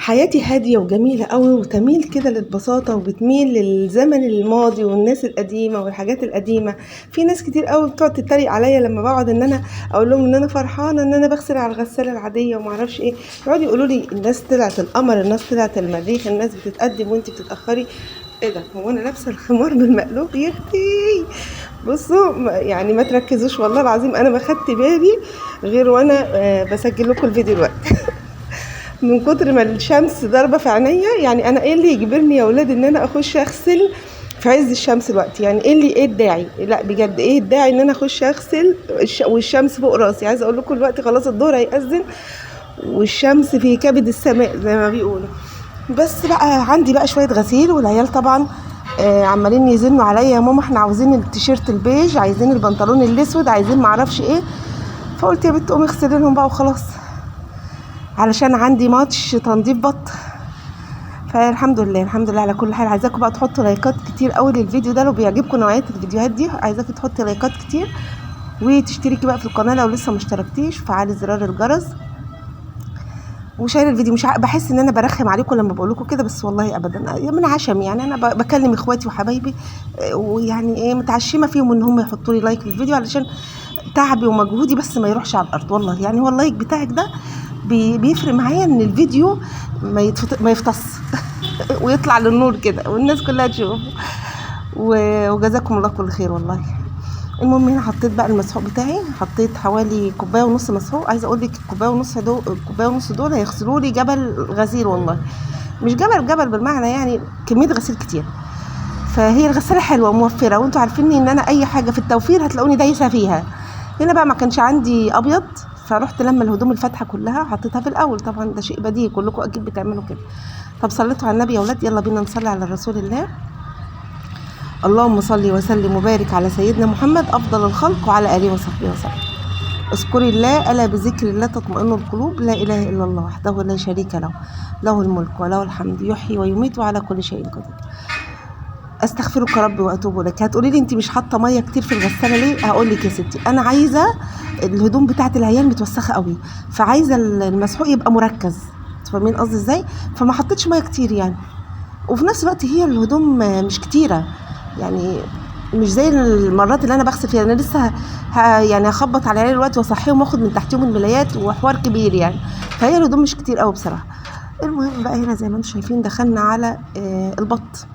حياتي هادية وجميلة أوي وتميل كده للبساطة وبتميل للزمن الماضي والناس القديمة والحاجات القديمة. في ناس كتير أوي بتقعد تتريق عليا لما بقعد إن أنا أقول لهم إن أنا فرحانة إن أنا بغسل على الغسالة العادية ومعرفش إيه، يقعدوا يقولوا لي الناس طلعت القمر، الناس طلعت المريخ، الناس بتتقدم وأنتي بتتأخري. إيه ده؟ هو أنا لابسة الخمار بالمقلوب يا أختي؟ بصوا يعني ما تركزوش والله العظيم أنا ما خدت بالي غير وأنا بسجل لكم الفيديو دلوقتي. من كتر ما الشمس ضاربه في عينيا، يعني انا ايه اللي يجبرني يا اولاد ان انا اخش اغسل في عز الشمس دلوقتي؟ يعني ايه الداعي؟ لا بجد ايه الداعي ان انا اخش اغسل والشمس فوق راسي؟ عايزه اقول لكم دلوقتي خلاص الظهر هيأذن والشمس في كبد السماء زي ما بيقولوا. بس بقى عندي بقى شويه غسيل والعيال طبعا عمالين يزنوا عليا، يا ماما احنا عاوزين التيشيرت البيج، عايزين البنطلون الاسود، عايزين معرفش ايه. فقلت يا بنت قومي اغسلي لهم بقى وخلاص، علشان عندي ماتش تنظيف بط. فالحمد لله الحمد لله على كل حال. عايزاكم بقى تحطوا لايكات كتير قوي للفيديو ده، لو بيعجبكم نوعيه الفيديوهات دي عايزاكي تحطي لايكات كتير وتشتركي بقى في القناه لو لسه ما اشتركتيش، وفعلي زرار الجرس وشايل الفيديو. مش بحس ان انا برخم عليكم لما بقول لكم كده، بس والله ابدا من عشم، يعني انا بكلم اخواتي وحبايبي ويعني ايه متعشمه فيهم ان هم يحطوا لي لايك للفيديو علشان تعبي ومجهودي بس ما يروحش على الارض. والله يعني هو اللايك بتاعك ده بيفرق معايا ان الفيديو ما يفتص ويطلع للنور كده والناس كلها تشوفه. وجزاكم الله كل خير والله. المهم هنا حطيت بقى المسحوق بتاعي، حطيت حوالي كوبايه ونص مسحوق. عايزه اقول لك الكوبايه ونص دول هيغسلوا لي جبل غسيل، والله مش جبل بالمعنى، يعني كميه غسيل كتير. فهي الغساله حلوه موفره، وانتوا عارفين ان انا اي حاجه في التوفير هتلاقوني دايسه فيها. هنا بقى ما كانش عندي ابيض، فرحت لما الهدوم الفاتحه كلها حطيتها في الاول، طبعا ده شيء بديهي كلكم اكيد بتعملوا كده. طب صليتوا على النبي يا اولاد؟ يلا بينا نصلي على رسول الله. اللهم صل وسلم وبارك على سيدنا محمد افضل الخلق وعلى اله وصحبه وسلم. اذكري الله الا بذكر الله تطمئن القلوب، لا اله الا الله وحده لا شريك له، له الملك وله الحمد، يحيي ويميت وعلى كل شيء قدير. استغفرك ربي واتوب اليك. هتقولي لي انت مش حاطه ميه كتير في الغساله ليه؟ هقول لك يا ستي، انا عايزه الهدوم بتاعه العيال متوسخه قوي، فعايزه المسحوق يبقى مركز، فاهمين قصدي ازاي؟ فما حطيتش ميه كتير يعني. وفي نفس الوقت هي الهدوم مش كتيره، يعني مش زي المرات اللي انا بغسل فيها. انا لسه يعني هخبط على العيال دلوقتي واصحيهم واخد من تحتهم الملايات وحوار كبير يعني. فهي الهدوم مش كتير قوي بصراحه. المهم بقى هنا زي ما انتم شايفين دخلنا على البط.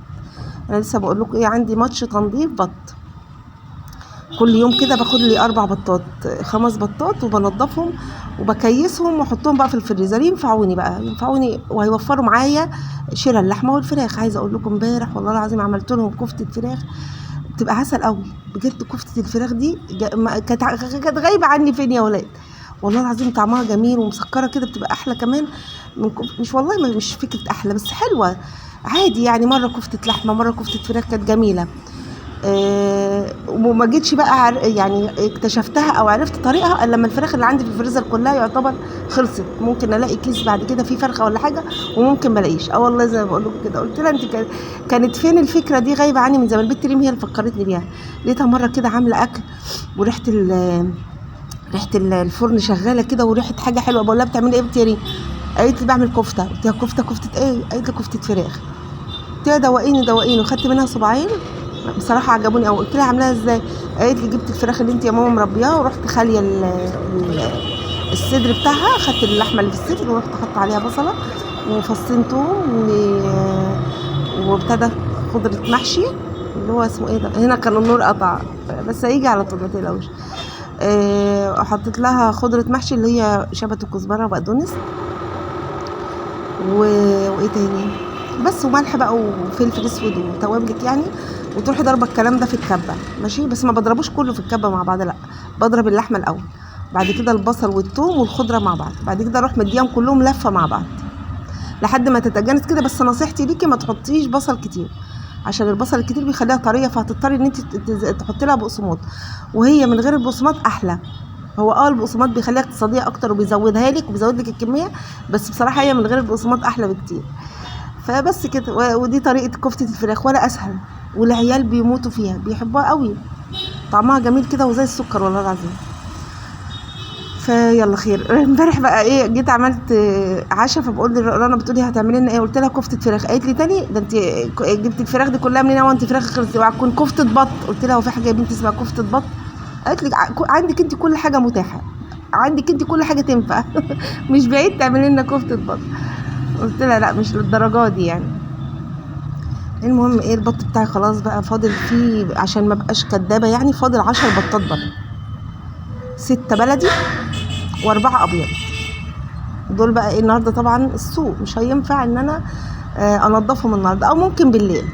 انا لسه بقول لكم ايه، عندي ماتش تنظيف بط. كل يوم كده باخد لي 4 بطات 5 بطات وبنضفهم وبكيسهم واحطهم بقى في الفريزر. ينفعوني وهيوفروا معايا شراء اللحمه والفراخ. عايزه اقول لكم امبارح والله العظيم عملت لهم كفته فراخ بتبقى عسل قوي بجد. كفته الفراخ دي كانت غايبه عني فين يا ولاد؟ والله العظيم طعمها جميل ومسكره كده، بتبقى احلى كمان من مش والله مش فكره احلى بس حلوه عادي يعني. مره كفته لحمه مره كفته فراخ كانت جميله. وما جيتش بقى يعني اكتشفتها او عرفت طريقها الا لما الفراخ اللي عندي في الفريزر كلها يعتبر خلصت. ممكن الاقي كيس بعد كده فيه فرخه ولا حاجه وممكن ما الاقيش. والله زي ما بقول لكم كده، قلت لها انت كانت فين الفكره دي؟ غايبه عني من زمان. البت ريم هي اللي فكرتني بيها. لقيتها مره كده عامله اكل وريحه ريحه الفرن شغاله كده وريحه حاجه حلوه. بقول لها بتعملي ايه يا بت ريم؟ قالت لي بعمل كفته. قلت لها كفته ايه؟ قالت لي كفته فراخ. قلت لها دوقيني وخدت منها صباعين بصراحه عجبوني قوي. قلت لها عاملاها ازاي؟ قالت لي جبت الفراخ اللي انت يا ماما مربياها ورحت خاليه الصدر بتاعها، خدت اللحمه اللي في الصدر ورحت حط عليها بصله وفصين توم وابتدى خضره محشي اللي هو اسمه ايه ده، هنا كان النور قطع بس هيجي على طول ما تقلقوش. حطيت لها خضره محشي اللي هي شبت وكزبره وبقدونس وايه تاني بس، وملح بقى وفلفل اسود وتوابلك يعني. وتروحي ضربه الكلام ده في الكبه ماشي، بس ما بضربوش كله في الكبه مع بعض، لا بضرب اللحمه الاول، بعد كده البصل والثوم والخضره مع بعض، بعد كده اروح مديهم كلهم لفه مع بعض لحد ما تتجانس كده. بس نصيحتي ليكي ما تحطيش بصل كتير عشان البصل الكتير بيخليها طريه، فهتضطري ان انت تحطي لها بقسماط، وهي من غير البقسماط احلى. هو البقسماط بيخليها اقتصاديه اكتر وبيزودها لك وبيزود لك الكميه، بس بصراحه هي من غير البقسماط احلى بكتير. فبس كده، ودي طريقه كفته الفراخ ولا اسهل، والعيال بيموتوا فيها بيحبوها قوي، طعمها جميل كده وزي السكر والله العظيم. فيلا خير. امبارح بقى ايه، جيت عملت عشاء، فبقول لرنا بتقولي هتعملي لنا ايه، قلت لها كفته فراخ. قالت لي تاني ده انت جبت الفراخ دي كلها منين وانت فراخ خلصت، وهتكون كفته بط. قلت لها هو في حاجه يا بنتي اسمها كفته بط؟ قالت لي عندك انت كل حاجه متاحه، عندك انت كل حاجه تنفع مش بعيد تعملي لنا كفته بط. قلت لها لا مش للدرجه دي يعني. المهم ايه، البط بتاعي خلاص بقى فاضل فيه، عشان ما بقاش كدابه يعني، فاضل 10 بطات بط، 6 بلدي و4 ابيض. دول بقى ايه النهارده، طبعا السوق مش هينفع ان انا انضفهم النهارده، او ممكن بالليل،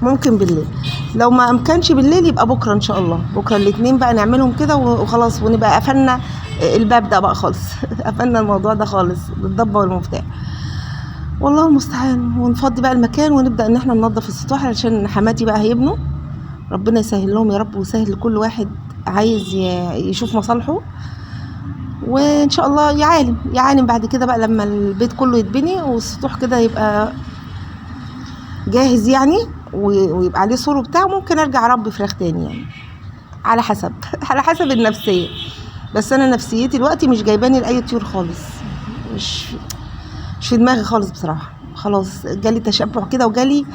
ممكن بالليل. لو ما امكنش بالليل يبقى بكره ان شاء الله، بكره الاثنين بقى نعملهم كده وخلاص، ونبقى قفلنا الباب ده بقى خالص قفلنا الموضوع ده خالص بالضبه والمفتاح. والله المستعان. ونفضي بقى المكان ونبدا ان احنا ننظف السطوح، علشان حماتي بقى هيبنوا. ربنا يسهل لهم يا رب، ويسهل لكل واحد عايز يشوف مصالحه، وان شاء الله يعالم بعد كده بقى لما البيت كله يتبني والسطوح كده يبقى جاهز يعني، ويبقى عليه سور وبتاع، ممكن ارجع اربي فراخ تاني يعني، على حسب على حسب النفسيه. بس انا نفسيتي دلوقتي مش جايباني لاي طيور خالص، مش في دماغي خالص بصراحه. خلاص جالي تشبع كده، وجالي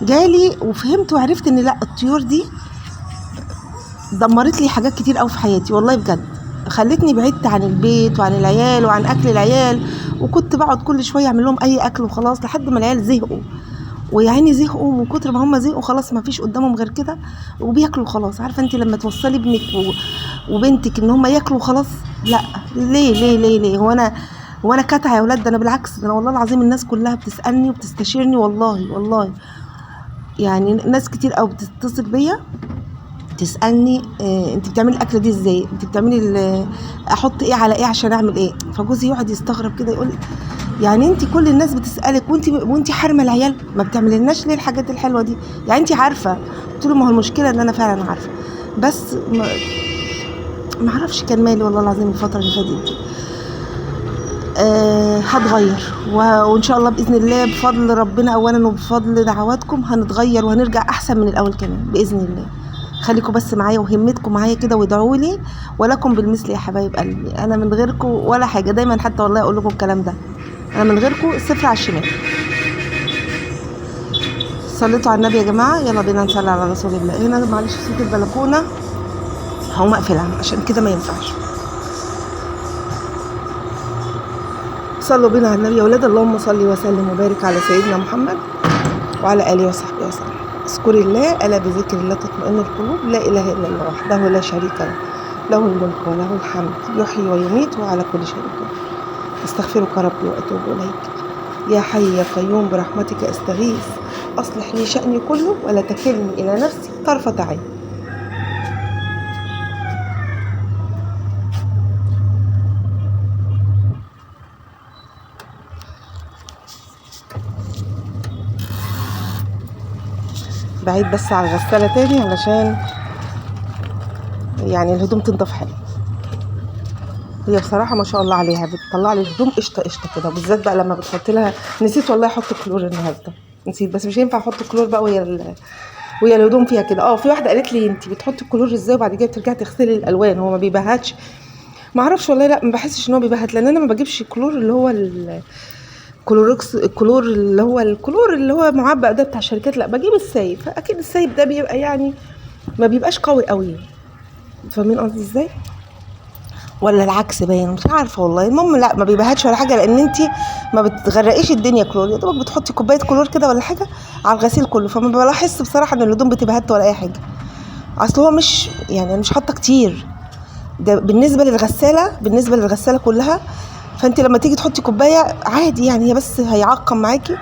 جالي وفهمت وعرفت ان لا، الطيور دي دمرت لي حاجات كتير قوي في حياتي والله بجد. خلتني بعدت عن البيت وعن العيال وعن اكل العيال، وكنت بقعد كل شويه اعمل لهم اي اكل وخلاص، لحد ما العيال زهقوا، ويعني زهقوا من كتر ما هم زهقوا خلاص، ما فيش قدامهم غير كده وبياكلوا خلاص. عارفه انت لما توصلي ابنك وبنتك ان هم ياكلوا خلاص، لا ليه ليه ليه ليه؟ هو انا كاتعه يا ولاد؟ ده انا بالعكس، ده انا والله العظيم الناس كلها بتسالني وبتستشيرني، والله يعني ناس كتير قوي بتتصل بيا تسالني انت بتعملي الاكله دي ازاي، انت بتعملي احط ايه على ايه عشان اعمل ايه. فجوزي يقعد يستغرب كده يقول يعني انت كل الناس بتسالك وانت حارمه العيال، ما بتعمليلناش ليه الحاجات الحلوه دي؟ يعني انت عارفه. قلت له ما هو المشكله ان انا فعلا عارفه، بس ما اعرفش كان مالي والله العظيم الفتره اللي فاتت دي. هتغير، وان شاء الله باذن الله بفضل ربنا اولا وبفضل دعواتكم هنتغير وهنرجع احسن من الاول كمان باذن الله. خليكم بس معايا وهمتكم معايا كده وادعوا لي، ولكم بالمثل يا حبايب قلبي. انا من غيركم ولا حاجه، دايما حتى والله اقول لكم الكلام ده، انا من غيركم صفر على الشمال. صليتوا على النبي يا جماعه، يلا بينا نصلي على رسول الله. هنا معلش صوت البلكونه هقوم اقفلها عشان كده ما ينفعش. صلوا بينا على النبي يا ولاد. اللهم صل وسلم وبارك على سيدنا محمد وعلى اله وصحبه وسلم. اذكروا الله، الا بذكر الله تطمئن القلوب. لا اله الا الله وحده لا شريك له، له الملك وله الحمد، يحيي ويميت وعلى كل شيء قدير. استغفرك ربي واتوب اليك. يا حي يا قيوم برحمتك استغيث، اصلح لي شأني كله ولا تكلني الى نفسي طرفة عين. بعيد بس على الغسالة تاني علشان يعني الهدوم تنضف حلو. هي بصراحة ما شاء الله عليها بتطلع لي الهدوم قشطة قشطة كده، بالذات بقى لما بتحط لها. نسيت والله احط كلور النهارده، نسيت، بس مش هينفع احط كلور بقى وهي الهدوم فيها كده. في واحدة قالت لي انت بتحطي الكلور ازاي وبعد كده بترجعي تغسلي الالوان؟ هو ما بيبهتش؟ ما اعرفش والله، لا ما بحسش ان هو بيبهت، لان انا ما بجيبش كلور اللي هو كلوركس، الكلور اللي هو معبأ ده بتاع الشركات، لا بجيب السايب. فاكيد السايب ده بيبقى يعني ما بيبقاش قوي قوي، فاهمين قصدي ازاي؟ ولا العكس باين، مش عارفه والله. المهم لا ما بيبهتش ولا حاجه، لان انت ما بتغرقيش الدنيا كلور، يا دوبك بتحطي كوبايه كلور كده ولا حاجه على الغسيل كله. فما بلاحظش بصراحه ان الهدوم بتبهت ولا اي حاجه، اصل هو مش يعني مش حاطه كتير ده بالنسبه للغساله كلها. فانت لما تيجي تحطي كوبايه عادي يعني، هي بس هيعقم معاكي،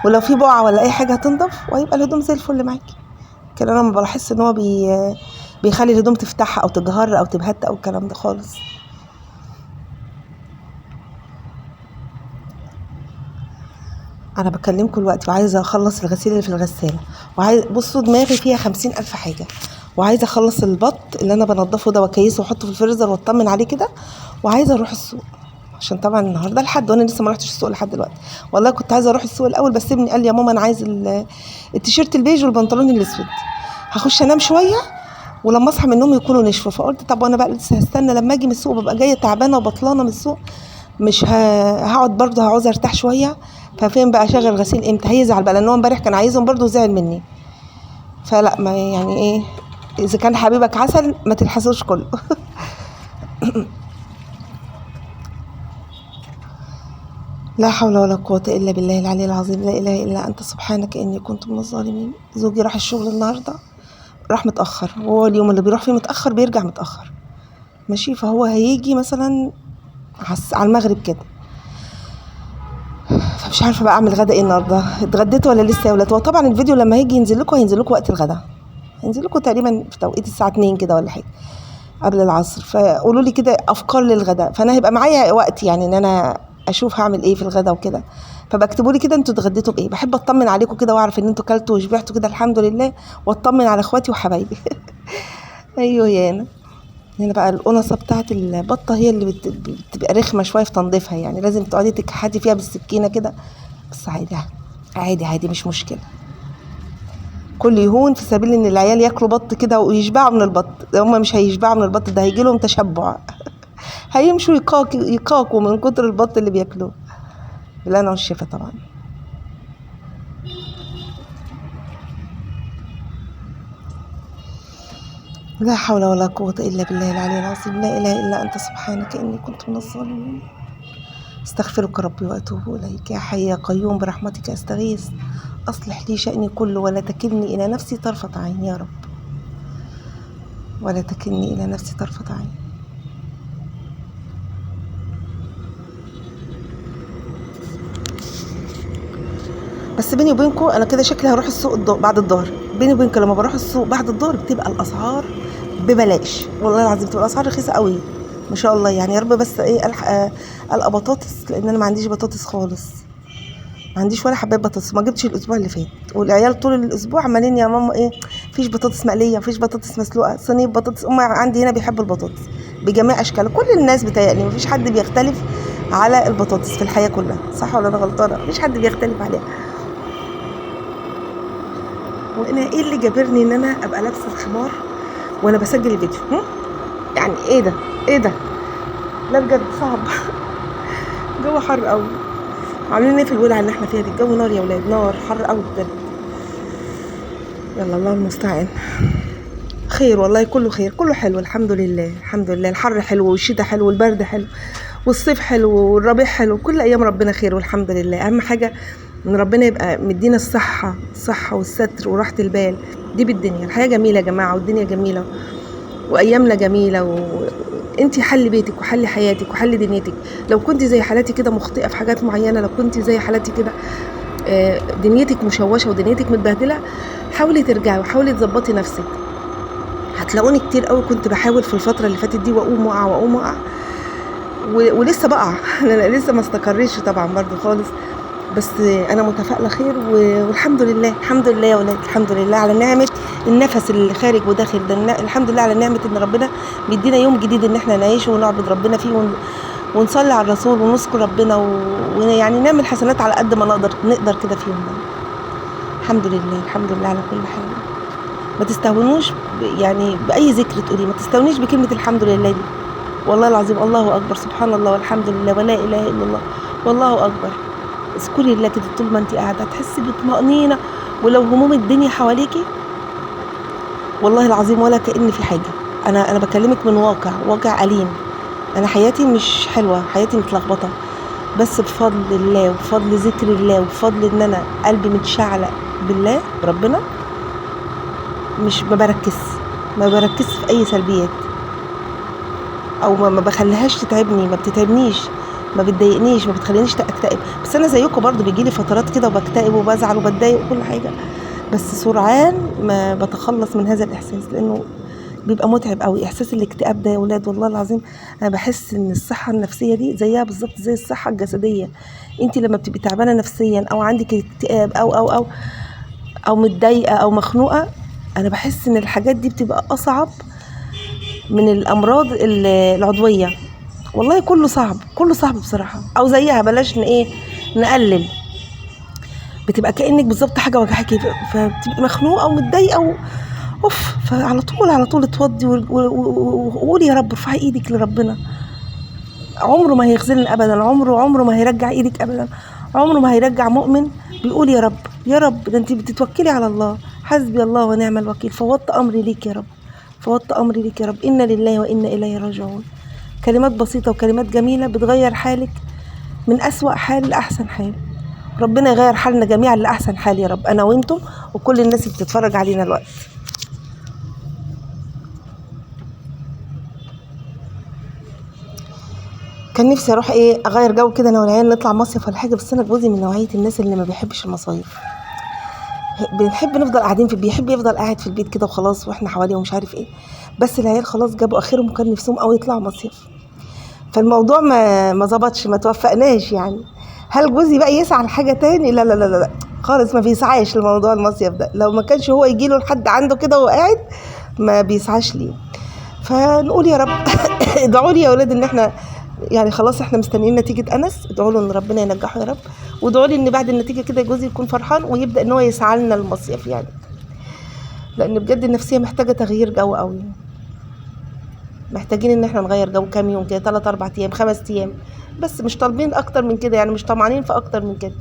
ولو في بقعه ولا اي حاجه هتنضف وهيبقى الهدوم زي الفل معاكي كده. انا ما بلاحظش ان هو بيخلي الهدوم تفتحها او تجهر او تبهت او الكلام ده خالص. انا بكلمكم الوقت وعايزه اخلص الغسيل اللي في الغساله، بصوا دماغي فيها 50,000 حاجه، وعايزه اخلص البط اللي انا بنضفه ده واكيسه واحطه في الفريزر واطمن عليه كده، وعايزه اروح السوق عشان طبعا النهارده الحد وانا لسه ما رحتش السوق لحد دلوقتي. والله كنت عايزه اروح السوق الاول، بس ابني قال لي يا ماما انا عايز التيشيرت البيج والبنطلون الاسود، هخش انام شويه ولما اصحى من النوم يكونوا نشفوا. فقلت طب وانا بقى لسه هستنى لما اجي من السوق، ببقى جايه تعبانه وبطلانه من السوق، مش هقعد برضه، هعوز ارتاح شويه. ففين بقى اشغل غسيل امتى؟ هيزعل بقى، لان هو امبارح كان عايزهم برضه وزعل مني. فلا، ما يعني ايه، اذا كان حبيبك عسل ما تلحسوش كله. لا حول ولا قوة إلا بالله العلي العظيم، لا إله إلا أنت سبحانك إني كنت من الظالمين. زوجي راح الشغل النهاردة، راح متأخر، وهو اليوم اللي بيروح فيه متأخر بيرجع متأخر، ماشي. فهو هيجي مثلا على المغرب كده. فمش عارفة بقى أعمل غدا إيه النهاردة. اتغديت ولا لسه يا ولاد؟ وطبعا الفيديو لما هيجي ينزل لكم وقت الغدا، هينزل لكم تقريبا في توقيت الساعة 2 كده ولا حاجة، قبل العصر. فقولوا لي كده أفكار للغدا، فأنا هيبقى معايا وقت يعني إن أنا اشوف هعمل ايه في الغدا وكده. فبكتبوا لي كده انتوا اتغديتوا بايه، بحب اطمن عليكم كده واعرف ان انتوا كلتوا وشبعتوا كده الحمد لله، واطمن على اخواتي وحبايبي. ايوه يا انا. هنا بقى القنصه بتاعت البطه هي اللي بتبقى رخمه شويه في تنظيفها، يعني لازم تقعدي تكحدي فيها بالسكينه كده، بس عادي عادي عادي مش مشكله. كل يهون في سبيل ان العيال ياكلوا بط كده ويشبعوا من البط. هم مش هيشبعوا من البط ده، هيجي لهم تشبع. هيمشوا يقاقوا من كتر البط اللي بياكلوه. بالهنا والشفا طبعا. لا حول ولا قوة إلا بالله العلي العظيم، لا إله إلا أنت سبحانك إني كنت من الظالمين. استغفرك ربي وأتوب إليك. يا حي يا قيوم برحمتك أستغيث، أصلح لي شأني كله ولا تكلني إلى نفسي طرفة عين يا رب، ولا تكلني إلى نفسي طرفة عين. بس بيني وبينكم أنا كده شكلي هروح السوق بعد الظهر. بيني وبينكم لما بروح السوق بعد الظهر بتبقى الأسعار ببلاش، والله العظيم بتبقى الأسعار رخيصة قوي ما شاء الله. يعني يا رب بس ايه الحق القى بطاطس، لان انا ما عنديش بطاطس خالص، ما عنديش ولا حبايه بطاطس، ما جبتش الاسبوع اللي فات. والعيال طول الاسبوع عمالين يا ماما ايه، فيش بطاطس مقليه، فيش بطاطس مسلوقه، صينيه بطاطس. عندي هنا بيحبوا البطاطس بجميع اشكالها، كل الناس بتهيألي مفيش حد بيختلف على البطاطس في الحياه كلها، صح ولا انا غلطانه؟ مفيش حد بيختلف عليها. وانا ايه اللي جابرني ان انا ابقى لابسه الخمار وانا بسجل الفيديو؟ يعني ايه ده لا بجد صعب. الجو حر قوي. عاملين ايه في الولعه اللي احنا فيها دي؟ الجو نار يا ولاد، نار، حر قوي بجد. يلا الله المستعان. خير والله، كله خير، كله حلو الحمد لله، الحمد لله. الحر حلو والشتاء حلو والبرد حلو والصيف حلو والربيع حلو، كل ايام ربنا خير والحمد لله. اهم حاجه ان ربنا يبقى مدينا الصحه والستر وراحه البال دي بالدنيا. الحياه جميله يا جماعه، والدنيا جميله وايامنا جميله، انتي حل بيتك وحل حياتك وحل دنيتك. لو كنت زي حالاتي كده مخطئه في حاجات معينه، لو كنت زي حالاتي كده دنيتك مشوشه ودنيتك متبهدله، حاولي ترجعي وحاولي تظبطي نفسك. هتلاقوني كتير قوي كنت بحاول في الفتره اللي فاتت دي واقوم واقع ولسه بقع. انا لسه ما استقريتش طبعا برضو خالص، بس انا متفائله خير والحمد لله. الحمد لله يا ولاد، الحمد لله على نعمه النفس اللي خارج وداخل ده. الحمد لله على نعمه ان ربنا بيدينا يوم جديد ان احنا نعيشه ونعبد ربنا فيه ونصلي على الرسول ونذكر ربنا ويعني نعمل حسنات على قد ما نقدر كده فيهم. الحمد لله، الحمد لله على كل حال. ما تستهونوش يعني باي ذكر تقولي، ما تستهونيش بكلمه الحمد لله دي، والله العظيم. الله اكبر، سبحان الله والحمد لله ولا اله الا الله والله اكبر. اذكري الله كده طول ما انت قاعده، تحسي بطمأنينة. ولو هموم الدنيا حواليكي والله العظيم ولا كأن في حاجه. انا بكلمك من واقع أليم. انا حياتي مش حلوه، حياتي متلخبطه، بس بفضل الله وبفضل ذكر الله وبفضل ان انا قلبي متشعلق بالله بربنا. مش ما بركز في اي سلبيات، او ما بخليهاش تتعبني، ما بتتعبنيش، ما بتضايقنيش، ما بتخلينيش اكتئب. بس انا زيكم برضو بيجيلي فترات كده وبكتئب وبزعل وبتضايق وكل حاجه، بس سرعان ما بتخلص من هذا الاحساس، لانه بيبقى متعب قوي. احساس الاكتئاب ده يا ولاد والله العظيم انا بحس ان الصحه النفسيه دي زيها بالظبط زي الصحه الجسديه. انت لما بتبقي تعبانه نفسيا او عندك اكتئاب او متضايقه او مخنوقه، انا بحس ان الحاجات دي بتبقى اصعب من الامراض العضويه. والله كله صعب بصراحه، او زيها بلاش نقلل. بتبقى كأنك بالظبط حاجه وجعاكي، فبتبقي مخنوقه ومتضايقه اوف. فعلى طول على طول اتوضي وقولي يا رب، ارفعي ايدك لربنا. عمره ما هيخذلنا ابدا، عمره ما هيرجع ايدك ابدا، عمره ما هيرجع مؤمن بيقول يا رب يا رب. ده انت بتتوكلي على الله، حسبي الله ونعم الوكيل، فوضت امري ليك يا رب، فوضت امري ليك يا رب، انا لله وانا اليه راجعون. كلمات بسيطه وكلمات جميله بتغير حالك من اسوأ حال لاحسن حال. ربنا يغير حالنا جميعا لاحسن حال يا رب، انا وانتم وكل الناس اللي بتتفرج علينا الوقت. كان نفسي اروح اغير جو كده انا والعيال، نطلع مصيف ولا حاجه، بس انا جوزي من نوعيه الناس اللي ما بيحبش المصايف. بنحب نفضل قاعدين بيحب يفضل قاعد في البيت كده وخلاص، واحنا حواليه ومش عارف ايه. بس العيال خلاص جابوا اخرهم وكان نفسهم قوي يطلعوا مصيف، فالموضوع ما ظبطش، ما توفقناش يعني. هل جوزي بقى يسعى لحاجه تاني؟ لا لا لا لا خالص، ما بيسعاش لموضوع المصيف ده. لو ما كانش هو يجيله لحد عنده كده وهو قاعد ما بيسعاش ليه. فنقول يا رب ادعوا لي يا اولاد ان احنا يعني خلاص احنا مستنيين نتيجه انس، ادعوا له ان ربنا ينجحه يا رب، وادعوا لي ان بعد النتيجه كده جوزي يكون فرحان ويبدا ان هو يسعى لنا المصيف يعني، لان بجد النفسيه محتاجه تغيير جو قوي. محتاجين ان احنا نغير جو كام يوم كده، 3 4 ايام 5 ايام، بس مش طالبين اكتر من كده يعني، مش طمعانين في اكتر من كده.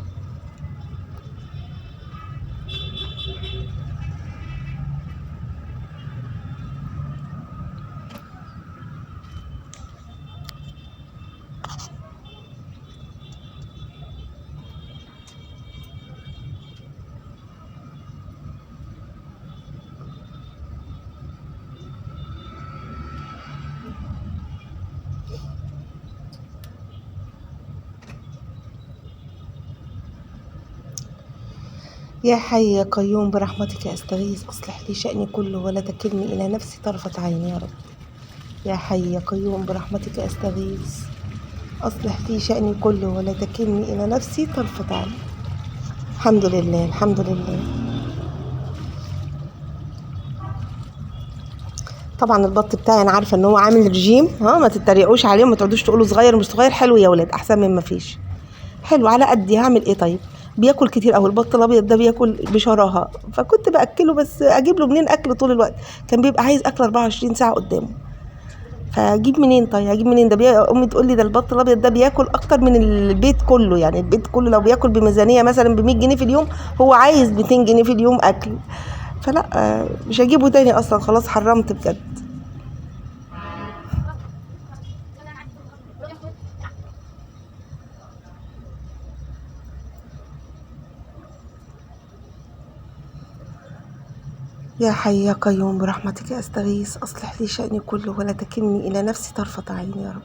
يا حي يا قيوم برحمتك استغيث، اصلح لي شأني كله ولا تكلني الى نفسي طرفة عين يا رب. يا حي يا قيوم برحمتك استغيث، اصلح لي شأني كله ولا تكلني الى نفسي طرفة عين. الحمد لله الحمد لله. طبعا البط بتاعي انا عارفه ان هو عامل رجيم، ما تتريقوش عليه وما تقعدوش تقولوا صغير مش صغير، حلو يا ولاد احسن من ما فيش، حلو على قدي. هعمل ايه طيب؟ بياكل كتير قوي البط الابيض ده، بياكل بشراهه، فكنت باكله بس اجيب له منين اكل طول الوقت؟ كان بيبقى عايز اكل 24 ساعه قدامه، فاجيب منين طيب؟ هجيب منين ده؟ امي تقول لي ده البط الابيض ده بياكل اكتر من البيت كله، يعني البيت كله لو بياكل بميزانيه مثلا ب 100 جنيه في اليوم، هو عايز 200 جنيه في اليوم اكل. فلا مش هجيبه تاني اصلا، خلاص حرمت بجد. يا حي يا قيوم برحمتك استغيث، اصلح لي شأني كله ولا تكلني الى نفسي طرفة عين يا رب.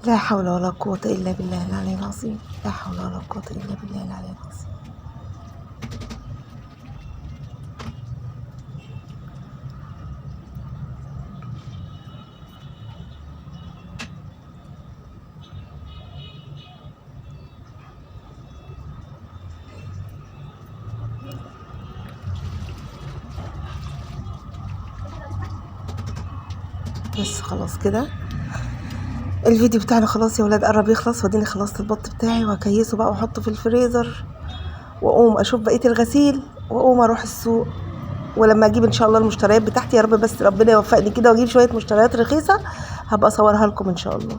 لا حول ولا قوة إلا بالله العلي العظيم، لا حول ولا قوة إلا بالله العلي العظيم. بس خلاص كده الفيديو بتاعنا خلاص يا ولاد، قرب يخلص، واديني خلصت البط بتاعي وهكيسه بقى واحطه في الفريزر، واقوم اشوف بقية الغسيل، واقوم اروح السوق. ولما اجيب ان شاء الله المشتريات بتاعتي يا رب، بس ربنا يوفقني كده واجيب شوية مشتريات رخيصة، هبقى اصورها لكم ان شاء الله.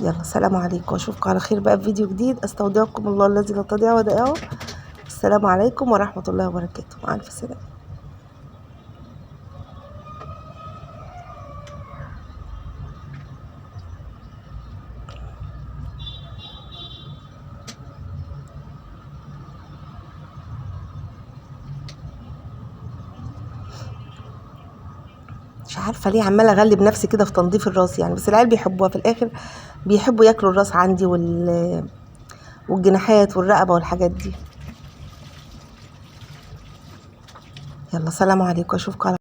يلا سلام عليكم، واشوفكم على خير بقى في فيديو جديد. استودعكم الله الذي لا تضيع ودائعه. السلام عليكم ورحمة الله وبركاته، مع الف سلامة. مش عارفه ليه عماله اغلب نفسي كده في تنظيف الراس يعني، بس العيال بيحبوها في الاخر بيحبوا ياكلوا الراس عندي والجناحات والرقبة والحاجات دي. يلا سلام عليكم، اشوفكم على